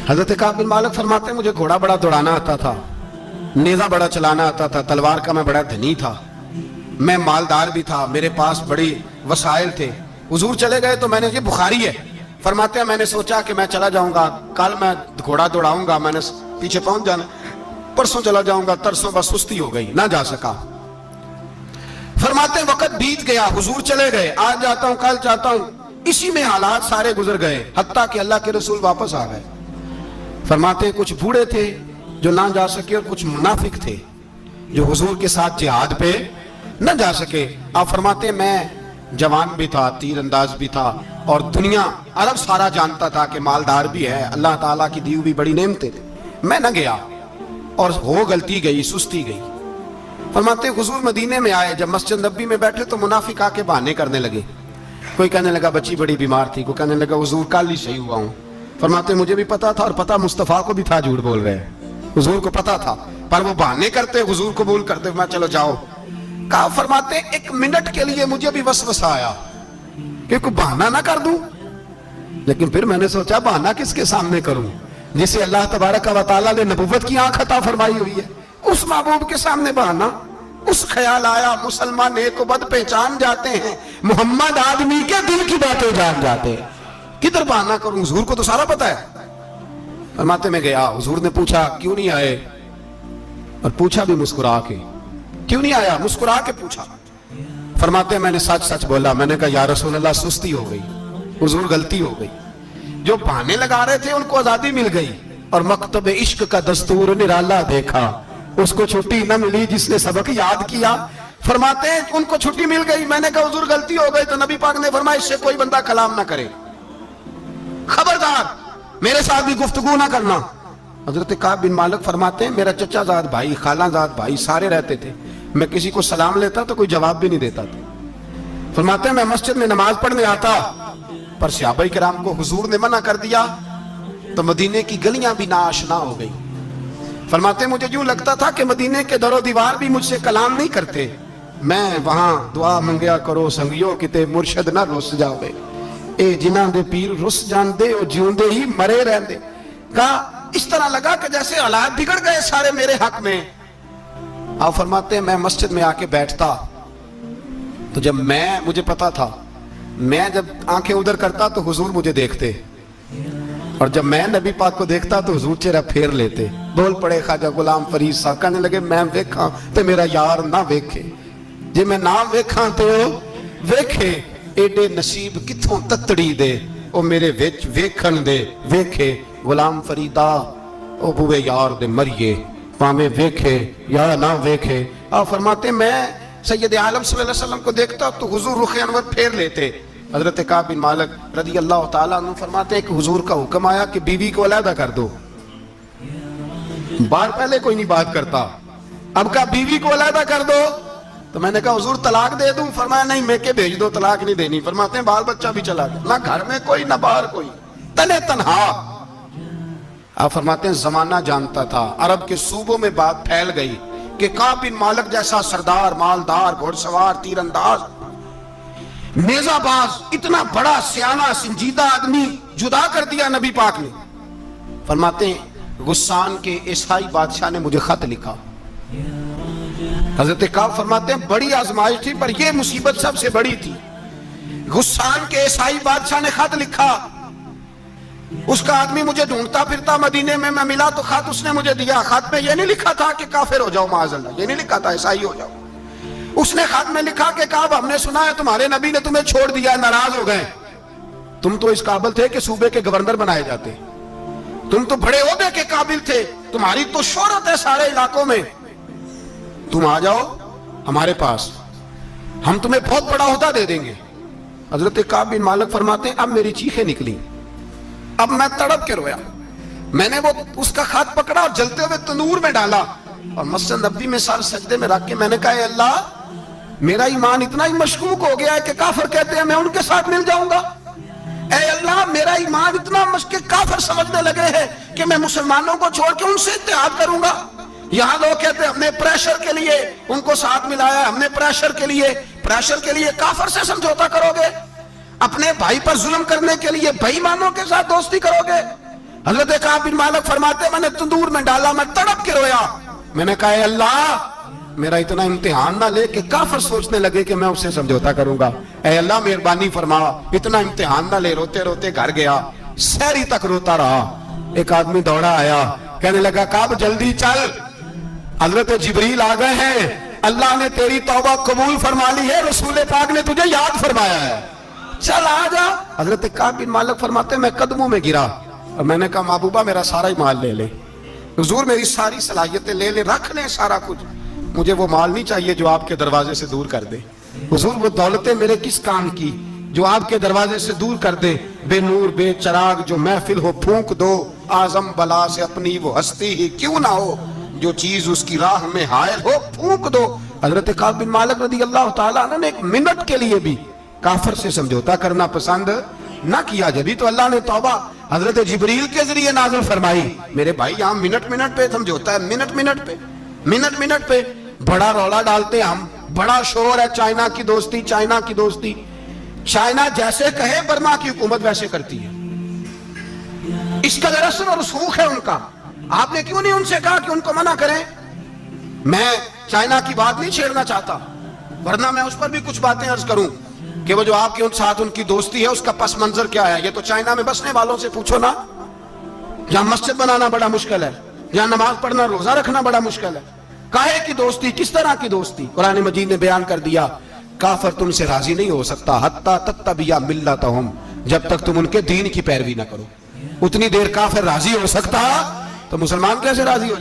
حضرت کعب بن مالک فرماتے ہیں مجھے گھوڑا بڑا دوڑانا آتا تھا، نیزہ بڑا چلانا آتا تھا، تلوار کا میں بڑا دھنی تھا، میں مالدار بھی تھا، میرے پاس بڑی وسائل تھے۔ حضور چلے گئے تو میں نے، یہ بخاری ہے، فرماتے ہیں میں نے سوچا کہ میں چلا جاؤں گا، کل میں گھوڑا دوڑاؤں گا، میں نے پیچھے پہنچ جانا، پرسوں چلا جاؤں گا، ترسوں بس سستی ہو گئی، نہ جا سکا۔ فرماتے ہیں وقت بیت گیا، حضور چلے گئے، آج جاتا ہوں کل جاتا ہوں، اسی میں حالات سارے گزر گئے، حتیٰ کہ اللہ کے رسول واپس آ گئے۔ فرماتے ہیں کچھ بوڑھے تھے جو نہ جا سکے اور کچھ منافق تھے جو حضور کے ساتھ جہاد پہ نہ جا سکے۔ آپ فرماتے ہیں میں جوان بھی تھا، تیر انداز بھی تھا، اور دنیا عرب سارا جانتا تھا کہ مالدار بھی ہے، اللہ تعالیٰ کی دی ہوئی بڑی نعمتیں تھے، میں نہ گیا اور ہو غلطی گئی، سستی گئی۔ فرماتے ہیں حضور مدینے میں آئے، جب مسجد نبی میں بیٹھے تو منافق آ کے بہانے کرنے لگے، کوئی کہنے لگا بچی بڑی بیمار تھی، کوئی کہنے لگا حضور کل ہی صحیح ہوا ہوں۔ فرماتے ہیں مجھے بھی پتا تھا اور پتا مصطفیٰ کو بھی تھا جھوٹ بول رہے ہیں، حضور کو پتا تھا، پر وہ بہانے کرتے، حضور قبول کرتے، میں چلو جاؤ۔ کہا فرماتے ہیں ایک منٹ کے لیے مجھے بھی وسوسہ آیا کہ کوئی بہانہ نہ کر دوں، لیکن پھر میں نے سوچا بہانہ کس کے سامنے کروں، جسے اللہ تبارک و تعالیٰ نے نبوت کی آنکھ عطا فرمائی ہوئی ہے، اس محبوب کے سامنے بہانہ۔ اس خیال آیا مسلمان نیک و بد پہچان جاتے ہیں، محمد آدمی کے دل کی باتیں جان جاتے ہیں، کدھر بہانہ کروں، حضور کو تو سارا پتا ہے۔ فرماتے میں گیا، حضور نے پوچھا کیوں نہیں آئے، اور پوچھا بھی مسکرا کے، کیوں نہیں آیا، مسکرا کے پوچھا۔ فرماتے ہیں میں نے سچ سچ بولا، میں نے کہا یا رسول اللہ سستی ہو گئی، حضور غلطی ہو گئی۔ جو بہانے لگا رہے تھے ان کو آزادی مل گئی، اور مکتب عشق کا دستور نرالا دیکھا، اس کو چھٹی نہ ملی جس نے سبق یاد کیا۔ فرماتے ہیں ان کو چھٹی مل گئی، میں نے کہا حضور غلطی ہو گئی، تو نبی پاک نے فرمایا اس سے کوئی بندہ کلام نہ کرے، خبردار میرے ساتھ بھی گفتگو نہ کرنا۔ حضرت کعب بن مالک فرماتے ہیں میرا چچا زاد بھائی، خالہ زاد بھائی سارے رہتے تھے، میں کسی کو سلام لیتا تو کوئی جواب بھی نہیں دیتا تھا۔ فرماتے ہیں میں مسجد میں نماز پڑھنے آتا، پر صحابہ کرام کو حضور نے منع کر دیا تو مدینے کی گلیاں بھی ناآشنا ہو گئی۔ فرماتے ہیں مجھے یوں لگتا تھا کہ مدینے کے در و دیوار بھی مجھ سے کلام نہیں کرتے، میں وہاں دعا منگیا کرو سنگیو کتے مرشد نہ رس جاوے، اے جنہاں دے پیر رس جان دے او جیوندے ہی مرے رہن دے۔ کہا اس طرح لگا کہ جیسے حالات بگڑ گئے سارے میرے حق میں۔ آپ فرماتے ہیں میں مسجد میں آ کے بیٹھتا تو جب مجھے پتا تھا میں جب آنکھیں ادھر کرتا تو حضور مجھے دیکھتے، اور جب میں نبی پاک کو دیکھتا تو حضور چہرہ پھیر لیتے۔ بول پڑے خواجہ غلام فرید صاحب، کہنے لگے میں ویکھاں تے میرا یار نہ ویکھے، جے میں نہ ویکھاں تے او ویکھے، ایڈے نصیب کتھوں تتڑی دے او میرے وچ ویکھن دے ویکھے، غلام فریدا او بوے یار دے مریے پامے ویکھے یا نہ ویکھے۔ آپ فرماتے ہیں میں سید عالم صلی اللہ علیہ وسلم کو دیکھتا تو حضور رخ انور پھیر لیتے۔ حضرت کعب بن مالک رضی اللہ تعالیٰ عنہ فرماتے ہیں کہ حضور کا حکم آیا کہ بیوی کو علیحدہ کر دو، بار پہلے کوئی نہیں بات کرتا، اب کہا بیوی کو علیحدہ کر دو، تو میں نے کہا حضور طلاق دے دوں، فرمایا نہیں میں کہ بھیج دو، طلاق نہیں دینی۔ فرماتے ہیں بال بچہ بھی چلا گیا، نہ گھر میں کوئی نہ باہر کوئی، تنے تنہا۔ آپ فرماتے ہیں زمانہ جانتا تھا، عرب کے صوبوں میں بات پھیل گئی کہ کعب بن مالک جیسا سردار، مالدار، گھوڑ سوار، تیر انداز، نیزہ باز، اتنا بڑا سیانہ سنجیدہ آدمی جدا کر دیا نبی پاک نے۔ فرماتے ہیں غسان کے عیسائی بادشاہ نے مجھے خط لکھا۔ حضرت کعب فرماتے ہیں بڑی آزمائش تھی، پر یہ مصیبت سب سے بڑی تھی۔ غسان کے عیسائی بادشاہ نے خط لکھا، اس کا آدمی مجھے ڈھونڈتا پھرتا مدینے میں، میں ملا تو خط اس نے مجھے دیا۔ خط میں یہ نہیں لکھا تھا کہ کافر ہو جاؤ معاذ اللہ، یہ نہیں لکھا تھا عیسائی ہو جاؤ۔ اس نے خط میں لکھا کہ کعب ہم نے سنا ہے تمہارے نبی نے تمہیں چھوڑ دیا، ناراض ہو گئے، تم تو اس قابل تھے کہ صوبے کے گورنر بنائے جاتے، تم تو بڑے عہدے کے قابل تھے، تمہاری تو شہرت ہے سارے علاقوں میں، تم آ جاؤ ہمارے پاس، ہم تمہیں بہت بڑا عہدہ دے دیں گے۔ حضرت کعب بن مالک فرماتے ہیں اب میری چیخیں نکلی، اب میں تڑپ کے رویا، میں نے وہ اس کا خط پکڑا اور جلتے ہوئے تنور میں ڈالا اور مسجد نبوی میں سر سجدے میں رکھ کے میں نے کہا اے اللہ میرا ایمان اتنا ہی مشکوک ہو گیا ہے کہ کافر کہتے ہیں میں ان کے ساتھ مل جاؤں گا، اے اللہ میرا ایمان اتنا مشکوک، کافر سمجھنے لگے ہیں کہ میں مسلمانوں کو چھوڑ کے ان سے اتحاد کروں گا۔ یہاں لوگ کہتے ہیں ہم نے پریشر کے لیے ان کو ساتھ ملایا، ہم نے پریشر کے لیے کافر سے سمجھوتا کرو گے، اپنے بھائی پر ظلم کرنے کے لیے بے ایمانوں کے ساتھ دوستی کرو گے۔ حضرت کعب بن مالک فرماتے میں نے تندور میں ڈالا, میں تڑپ کے رویا. میں نے کہا اے اللہ میرا اتنا امتحان نہ لے کہ کافر سوچنے لگے کہ میں اسے سمجھوتا کروں گا. اے اللہ مہربانی فرما, اتنا امتحان نہ لے. روتے روتے گھر گیا, سحری تک روتا رہا. ایک آدمی دوڑا آیا, کہنے لگا کعب جلدی چل, حضرت جبریل آ گئے ہیں, اللہ نے تیری توبہ قبول فرما لی ہے, رسول پاک نے تجھے یاد فرمایا ہے, چل آ جا. حضرت کعب بن مالک فرماتے میں قدموں میں گرا اور میں نے کہا محبوبہ میرا سارا ہی مال لے لے, حضور میری ساری صلاحیتیں لے لے, رکھ لیں سارا کچھ, مجھے وہ مال نہیں چاہیے جو آپ کے دروازے سے دور کر دے. حضور وہ دولتیں میرے کس کام کی جو آپ کے دروازے سے دور کر دے. بے نور بے چراغ جو محفل ہو پھونک دو, اعظم بلا سے اپنی وہ ہستی ہی کیوں نہ ہو, جو چیز اس کی راہ میں حائل ہو پھونک دو. حضرت کعب بن مالک رضی اللہ تعالیٰ عنہ نے ایک منٹ کے لیے بھی کافر سے سمجھوتا کرنا پسند نہ کیا. جبھی تو اللہ نے توبہ حضرت جبریل کے ذریعے نازل فرمائی. میرے بھائی یہاں منٹ منٹ پہ سمجھوتا ہے, منٹ منٹ پہ بڑا رولا ڈالتے ہم, بڑا شور ہے چائنا کی دوستی, چائنا کی دوستی. چائنا جیسے کہے برما کی حکومت ویسے کرتی ہے, اس کا رسم اور رسوخ ہے ان کا. آپ نے کیوں نہیں ان سے کہا کہ ان کو منع کریں؟ میں چائنا کی بات نہیں چھیڑنا چاہتا, ورنہ میں اس پر بھی کچھ باتیں عرض کروں کہ وہ جو آپ کے ساتھ ان کی دوستی ہے اس کا پس منظر کیا ہے. یہ تو چائنا میں بسنے والوں سے پوچھو نا, جہاں مسجد بنانا بڑا مشکل ہے, جہاں نماز پڑھنا روزہ رکھنا بڑا مشکل ہے. کاہے کی دوستی, کس طرح کی دوستی؟ قرآن مجید نے بیان کر دیا کافر تم سے راضی نہیں ہو سکتا حتی تتبع ملتہم, جب تک تم ان کے دین کی پیروی نہ کرو. اتنی دیر کافر راضی ہو سکتا تو مسلمان کیسے راضی ہو